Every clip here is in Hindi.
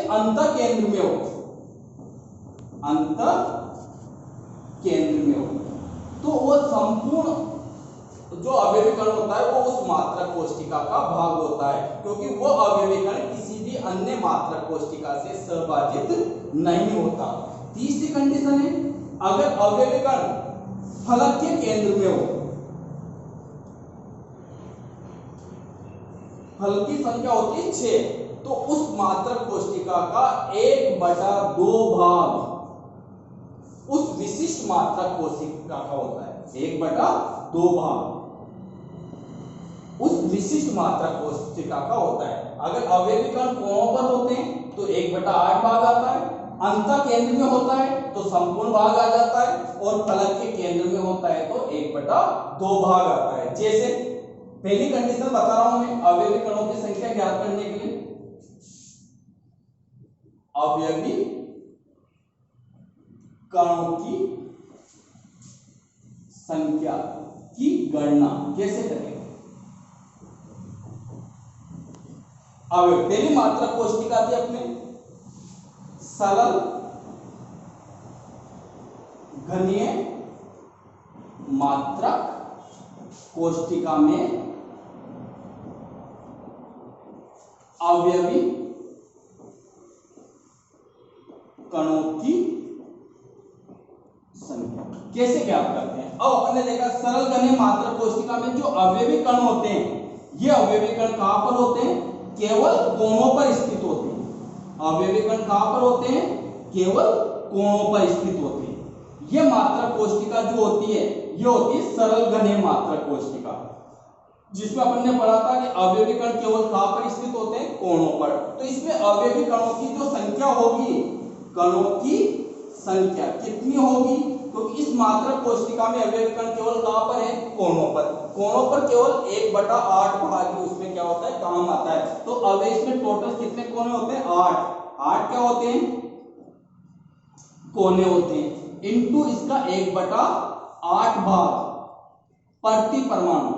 अंत केंद्र में हो, अंत केंद्र में हो, तो वो संपूर्ण जो अवयवी कण होता है वो उस मात्रक कोशिका का भाग होता है, क्योंकि वो अवयवी कण किसी भी अन्य मात्रक कोशिका से सहभाजित नहीं होता। तीसरी कंडीशन है, अगर अवयवी कण फलक के केंद्र में हो, फलक की संख्या होती है 6, तो उस मात्रक कोशिका का 1/2 भाग उस विशिष्ट मात्रक कोशिका का होता है। 1/2 भाग उस विशिष्ट मात्रक कोशिका का होता है। अगर अवयवी कण कोणों पर होते हैं तो 1/8 भाग आता है, अंत केंद्र में होता है तो संपूर्ण भाग आ जाता है, और फलक के केंद्र में होता है तो 1/2 भाग आता है। जैसे पहली कंडीशन बता रहा हूं मैं, अवयवी कणों की संख्या ज्ञात करने के लिए अवयवी कणों की संख्या की गणना कैसे करें। पहली मात्रक कोशिका थी अपने सरल घनीय मात्रक कोशिका में अवयवी कणों की संख्या कैसे ज्ञात करते हैं। अब अपन ने देखा सरल घनीय मात्रक कोशिका में जो अवयवी कण होते हैं, ये अवयवी कण कहां पर होते हैं, केवल कोणों पर स्थित होते हैं। अवयवी कण कहां पर होते हैं, केवल कोणों पर स्थित होते हैं। ये मात्रक कोशिका जो होती है ये होती है सरल घनीय मात्रक कोशिका, जिसमें अपन ने पढ़ा था कि अवयवी कण केवल कहां पर स्थित होते हैं, कोणों पर। तो इसमें अवयवी कणों की जो संख्या होगी, कणों की संख्या कितनी होगी, क्योंकि इस मात्रक कोशिका में अवयवी कण केवल कहां पर है, कोणों पर। कोणों पर केवल 1/8 भाग ही उसमें क्या होता है, काम आता है। तो अब इसमें टोटल कितने कोने होते हैं, 8 क्या होते हैं, कोने होते हैं, इनटू इसका 1/8 भाग प्रति परमाणु,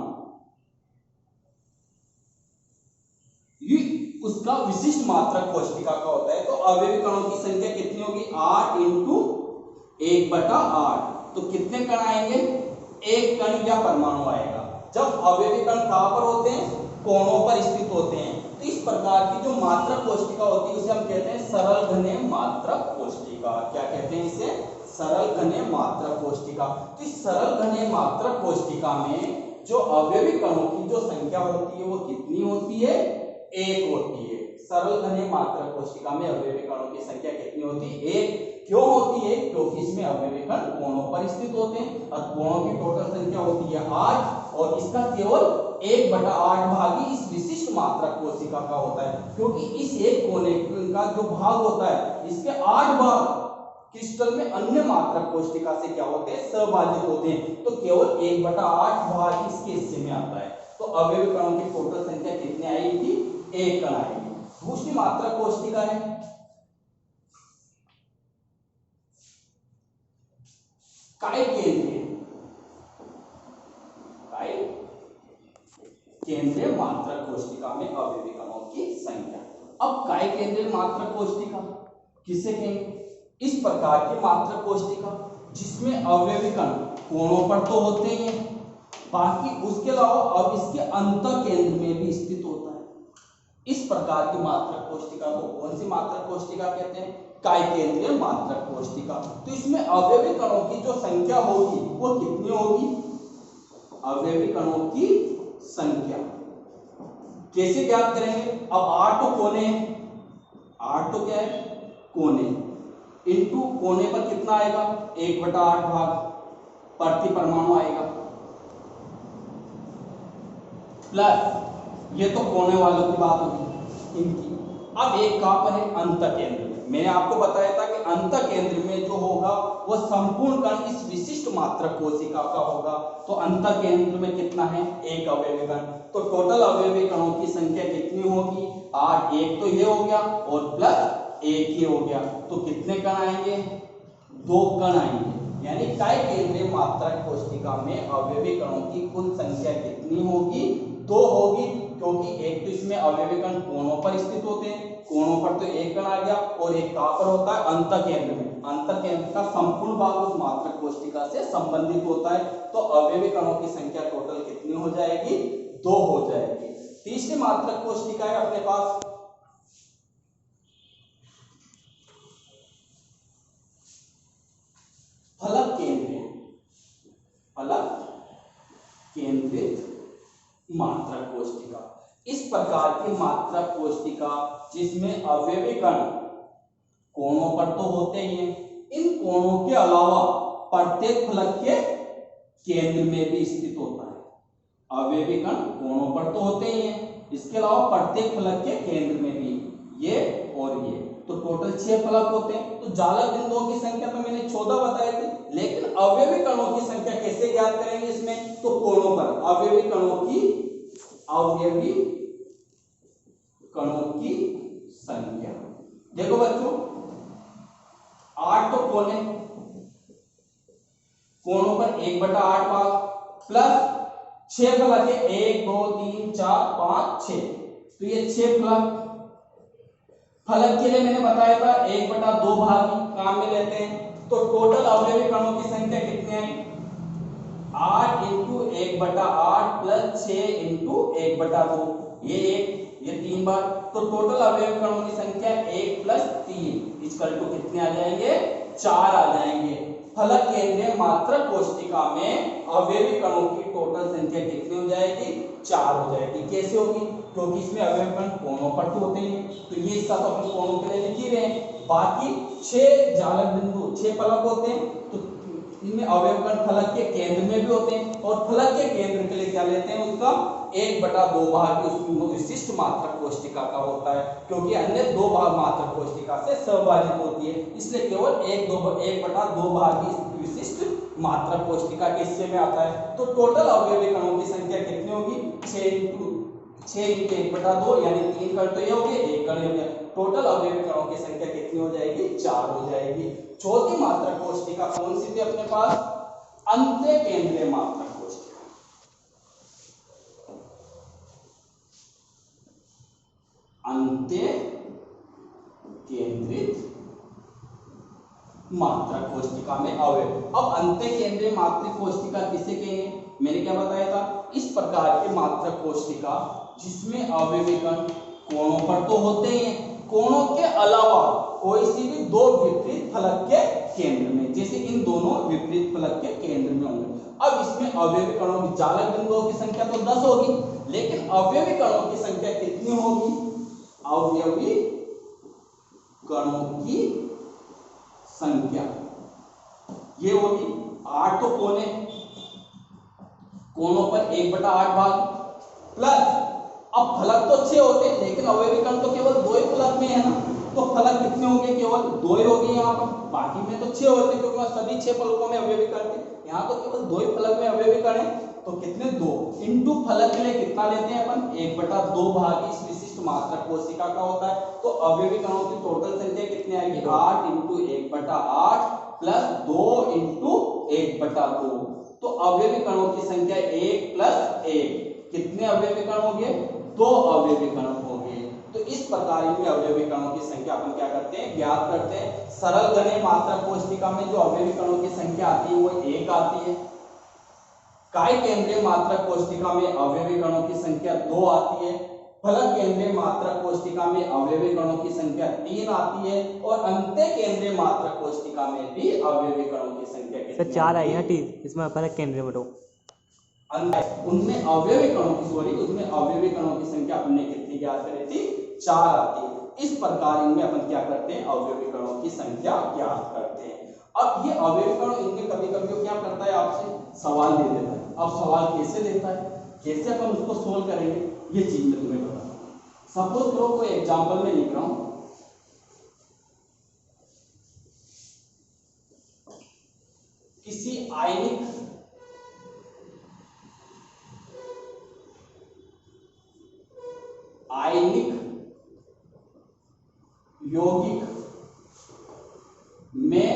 ये उसका विशिष्ट मात्रक कोशिका का होता है। तो अवयवी कणों की संख्या कितनी होगी, 8 × 1/8, तो कितने कण आएंगे, 1 कण या परमाणु आएगा। जब अवयवी कण कहां पर होते हैं, कोणों पर स्थित होते हैं। तो इस प्रकार की जो मात्रक कोशिका होती है उसे हम कहते हैं सरल घनीय मात्रक कोशिका। क्या कहते हैं इसे, सरल घनीय मात्रक कोशिका। तो इस सरल घनीय मात्रक कोशिका में जो अवयवी कणों की जो संख्या होती है वो कितनी होती है, 1 होती है। सरल घनीय मात्रक कोशिका में अवयवी कणों की संख्या कितनी होती है, 1। क्यों होती है, क्योंकि इसमें अवयवी कण कोणों पर स्थित होते हैं और कोणों की टोटल संख्या होती है 8, और इसका केवल 1/8 भाग ही इस विशिष्ट मात्रक कोशिका का होता है, क्योंकि इस एक कोने का जो भाग होता है इसके 8 भाग क्रिस्टल में अन्य मात्रक कोशिका से क्या होते हैं, सहभाजित होते हैं। तो केवल 1/8 भाग इसके हिस्से में आता है। तो अवयवी कणों की टोटल संख्या कितनी आएगी, 1 कण आएगी। दूसरी मात्रक कोशिका है काय केंद्रीय, काय केंद्रीय मात्रक कोशिका में अवयवी कणों की संख्या। अब काय केंद्रीय मात्रक कोशिका किसे कहेंगे, इस प्रकार की मात्रक कोशिका जिसमें अवयवी कण कोणों पर तो होते ही हैं, बाकी उसके अलावा अब इसके अंत केंद्र में भी स्थित होता है। इस प्रकार की मात्रक कोशिका को कौन सी मात्रक कोशिका कहते हैं, काय केंद्रीय मात्रक कोशिका। तो इसमें अवयवी कणों की जो संख्या होगी वो कितनी होगी, अवयवी कणों की संख्या कैसे ज्ञात करेंगे। अब 8 तो कोने हैं, 8 तो क्या है, कोने, इनटू कोने पर कितना आएगा, 1/8 भाग प्रति परमाणु आएगा, प्लस ये तो कोने वालों की बात होगी इनकी। अब एक कहां पर है, अंत केंद्र में। मैंने आपको बताया था कि अंत केंद्र में जो होगा वो संपूर्ण कण इस विशिष्ट मात्रक कोशिका का होगा। तो अंत केंद्र में कितना है, 1 अवयवी कण। तो टोटल अवयवी कणों की संख्या कितनी होगी, 8। 1 तो ये हो गया और प्लस 1 ये हो गया, तो कितने कण आएंगे, 2 कण आएंगे। यानी काय केंद्रीय मात्रक कोशिका में अवयवी कणों की कुल संख्या कितनी होगी, 2 होगी। क्योंकि एक तो इसमें अवयवी कण कोणों पर स्थित होते हैं, कोणों पर तो एक कण आ गया, और एक कहां पर होता है, अंतःकेंद्र में। अंतःकेंद्र का संपूर्ण भाग उस मात्रक कोशिका से संबंधित होता है। तो अवयवी कणों की संख्या टोटल कितनी हो जाएगी, 2 हो जाएगी। तीसरी मात्रक कोशिका है अपने पास फलक केंद्रीय, फलक केंद्रित मात्रक कोशिका। इस प्रकार की मात्रक कोशिका जिसमें अवयवी कण कोणों पर तो होते ही हैं, इन कोणों के अलावा प्रत्येक फलक के केंद्र में भी स्थित होता है। अवयवी कण कोणों पर तो होते ही हैं, इसके अलावा प्रत्येक फलक के केंद्र में भी, ये और ये, तो टोटल 6 फलक होते हैं। तो जालक बिंदुओं की संख्या तो मैंने 14 बताई थी, लेकिन अवयवी कणों की संख्या कैसे ज्ञात करेंगे इसमें, तो कोणों पर अवयवी कणों की संख्या। देखो बच्चों, 8 तो कोण है, कोणों पर 1/8 भाग प्लस 6 फलक है, 1 2 3 4 5 6, तो ये 6 फलक। फलक के लिए मैंने बताया था 1/2 भाग काम में लेते हैं। तो टोटल अवयवी कणों की संख्या कितनी है, 8 × 1/8 प्लस 6 × 1/2, ये 1 ये 3 बार। तो टोटल अवयवी कणों की संख्या 1 + 3 इक्वल टू कितने आ जाएंगे, 4 आ जाएंगे। फलक केंद्रीय मात्रक कोशिका में अवयवी कणों की टोटल संख्या कितनी हो जाएगी, 4 हो जाएगी। कैसे होगी, क्योंकि इसमें अवयवी कण कोणों पर तो होते हैं, तो ये हिस्सा तो अपन कोणों के लिए लिख ही रहे हैं। बाकी 6 जालक बिंदु 6 फलक होते हैं, तो इनमें अवयव कण फलक के केंद्र में भी होते हैं, और फलक के केंद्र के लिए क्या लेते हैं, उसका 1/2 भाग उस विशिष्ट मात्रक कोशिका का होता है, क्योंकि अन्य 2 भाग मात्रक कोशिका से सहभाजित होती है, इसलिए केवल 1/2 भाग की विशिष्ट मात्रक कोशिका के हिस्से में आता है। तो टोटल अवयवी कणों की संख्या कितनी होगी, 6 × 1/2, यानी 3 कण तो ये हो गए, 1 कण हो गया। टोटल अवयवी कणों की संख्या कितनी हो जाएगी, 4 हो जाएगी। चौथी मात्रक कोशिका कौन सी थी अपने पास, अंत्यकेंद्रीय मात्रक कोशिका। अंत्य केंद्रित मात्रक कोशिका में अवयव। अब अंत्य केंद्रीय मात्रक कोशिका किसे कहेंगे, मैंने क्या बताया था, इस प्रकार के मात्रक कोशिका जिसमें अवयवी कण कोणों पर तो होते ही हैं, कोणों के अलावा कोई सी भी 2 विपरीत फलक के केंद्र में, जैसे इन दोनों विपरीत फलक के केंद्र में होंगे। अब इसमें अवयवी कणों की जालक बिंदुओं की संख्या तो 10 होगी, लेकिन अवयवी कणों की संख्या कितनी होगी, अवयवी कणों की संख्या ये होगी 8 तो कोण है, कोणों पर 1/8 भाग प्लस, अब फलक तो 6 होते हैं, लेकिन अवयवी कण तो केवल 2 ही फलक में है ना, तो फलक कितने होंगे, केवल 2 ही होंगे यहाँ पर, बाकी में तो 6 होते हैं, क्योंकि वहां सभी 6 फलकों में अवयवी कण थे, यहाँ तो केवल 2 ही फलक में अवयवी कण है। तो कितने, 2 इंटू फलक के लिए कितना लेते हैं अपन, 1/2 भाग इस विशिष्ट मात्रक कोशिका का होता है। तो अवयवी कणों की टोटल संख्या कितनी आएगी, 8 × 1/8 प्लस 2 × 1/2। तो अवयवी कणों की संख्या 1 + 1, कितने अवयवी कण हो गए, 2 अवयवी कण हो गए। तो इस प्रकार इनमें अवयवी कणों की संख्या अपन क्या करते हैं, ज्ञात करते हैं। सरल घने मात्रक कोशिका में जो अवयवी कणों की संख्या आती है वो 1 आती है। काय केंद्रीय मात्रक कोशिका में अवयवी कणों की संख्या 2 आती है। फलक केंद्रीय मात्रक कोशिका में अवयवी कणों की संख्या 3 आती है, और अंत्य केंद्रीय मात्रक कोशिका में भी अवयवी कणों की संख्या कितनी, 4 आई है, ठीक, इसमें फलक केंद्रीय में उनमें अवयवी कणों की उसमें अवयवी कणों की संख्या हमने कितनी ज्ञात करी थी, 4 आती है। इस प्रकार इनमें अपन क्या करते हैं, अवयवी कणों की संख्या ज्ञात करते हैं। अब ये अवयवी कण इनमें कभी कभी क्या करता है, आपसे सवाल दे देता है। अब सवाल कैसे देता है, कैसे अपन उसको सोल्व करेंगे, ये चीज मैं तुम्हें बताऊं। सपोज करो कोई एग्जाम्पल में लिख रहा हूं, किसी आयनिक यौगिक में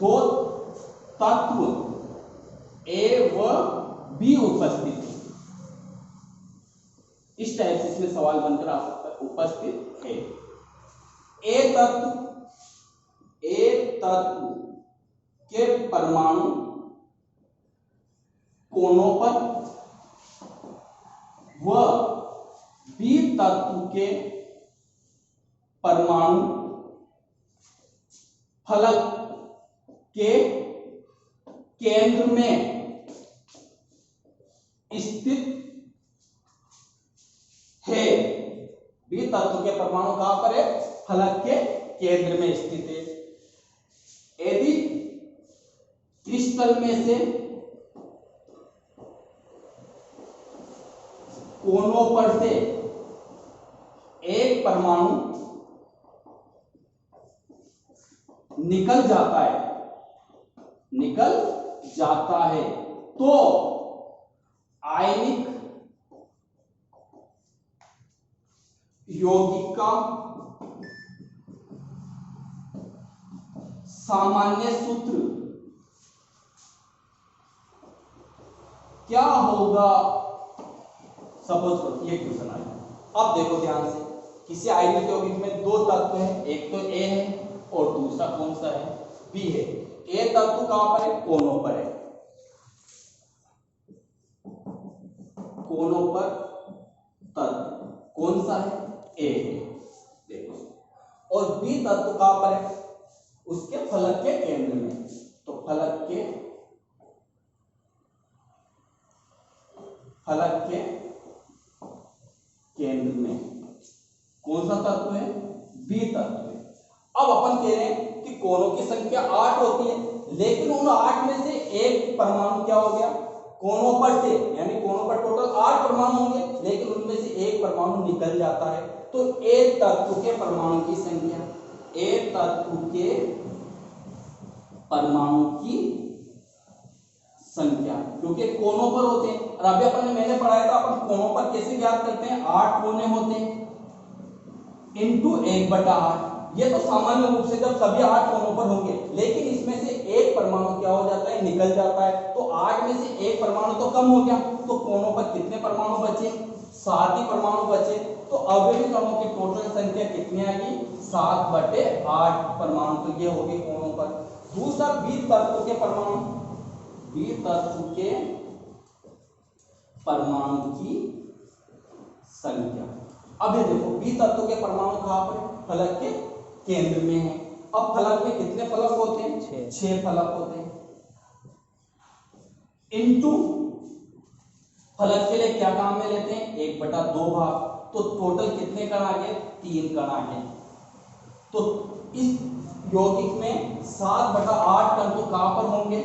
2 तत्व A व B उपस्थित है। इस टाइप से इसमें सवाल बनकर आ सकता है, उपस्थित है। ए तत्व के परमाणु कोनों पर व बी तत्व के परमाणु फलक के केंद्र में स्थित है। बी तत्व के परमाणु कहां पर है? फलक के केंद्र में स्थित है। यदि क्रिस्टल में से कोनों पर से एक परमाणु निकल जाता है तो आयनिक यौगिक का सामान्य सूत्र क्या होगा? सपोज करो ये क्वेश्चन आया। अब देखो ध्यान से, किसी आयनिक यौगिक में दो तत्व हैं, एक तो ए है और दूसरा कौन सा है? बी है। ए तत्व कहां पर है? कोनों पर है। कोनों पर तत्व कौन सा है? ए है। देखो, और बी तत्व कहां पर है? उसके फलक के केंद्र में। तो फलक के केंद्र में कौन सा तत्व है? बी तत्व है। अब अपन कह रहे हैं कि कोनों की संख्या 8 होती है, लेकिन उन 8 में से एक परमाणु क्या हो गया? कोनों पर से, यानी कोनों पर टोटल 8 परमाणु होंगे, लेकिन उनमें से एक परमाणु निकल जाता है। तो ए तत्व के परमाणु की संख्या, ए तत्व के परमाणु की संख्या, क्योंकि कोनों पर होते हैं। और अभी अपन ने मैंने पढ़ाया था, अपन कोनों पर कैसे ज्ञात करते हैं? 8 कोने होते हैं इंटू 1/8। ये तो सामान्य रूप से जब सभी 8 कोनों पर होंगे, लेकिन इसमें से एक परमाणु क्या हो जाता है? निकल जाता है। तो 8 में से एक परमाणु तो कम हो गया, तो कोनों पर कितने परमाणु बचे? 7 ही परमाणु बचे। तो अवयवी कणों की टोटल संख्या कितनी आएगी? 7/8 परमाणु। तो ये होगी कोनों पर। दूसरा बी तत्व के परमाणु, बी तत्व के परमाणु की संख्या। अब ये देखो, बी तत्व के परमाणु कहां पर है? फलक के केंद्र में है। अब फलक में कितने फलक होते हैं? 6 फलक होते हैं। इनटू फलक के लिए क्या काम में लेते हैं? 1/2 भाग। तो टोटल कितने कण आ गए? 3 कण आ गए। तो इस यौगिक में 7/8 कण तो कहां पर होंगे?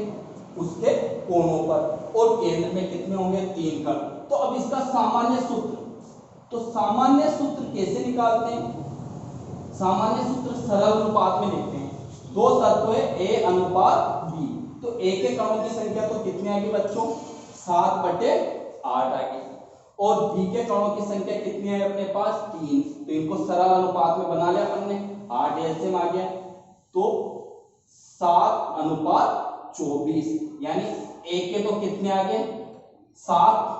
उसके कोनों पर। और केंद्र में कितने होंगे? 3 कण। तो अब इसका सामान्य सूत्र, तो सामान्य सूत्र कैसे निकालते हैं? सामान्य सूत्र सरल अनुपात में लिखते हैं। दो तत्व है ए अनुपात बी, तो ए के कणों की संख्या तो कितनी आएगी बच्चों? 7/8 आएगी। और बी के कणों की संख्या कितनी है अपने पास? 3। तो इनको सरल अनुपात में बना लिया अपन ने, 8 एलसीएम आ गया। तो 7/24, यानी ए के तो कितने आ गए? 7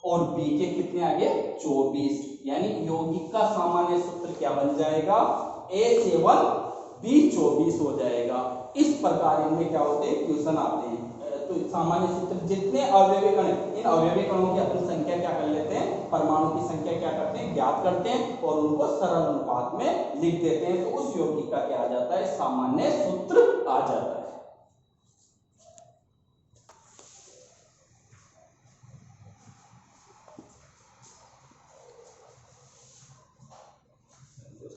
और बी के कितने आ गए? 24। यानी यौगिक का सामान्य सूत्र क्या बन जाएगा? A7B24 हो जाएगा। इस प्रकार इनमें क्या होते हैं? क्वेश्चन आते हैं। तो सामान्य सूत्र, जितने अवयवी कण हैं, इन अवयवी कणों की अपन संख्या क्या कर लेते हैं? परमाणु की संख्या क्या करते हैं? ज्ञात करते हैं और उनको सरल अनुपात में लिख देते हैं। तो उस यौगिक का क्या आ जाता है? सामान्य सूत्र आ जाता है।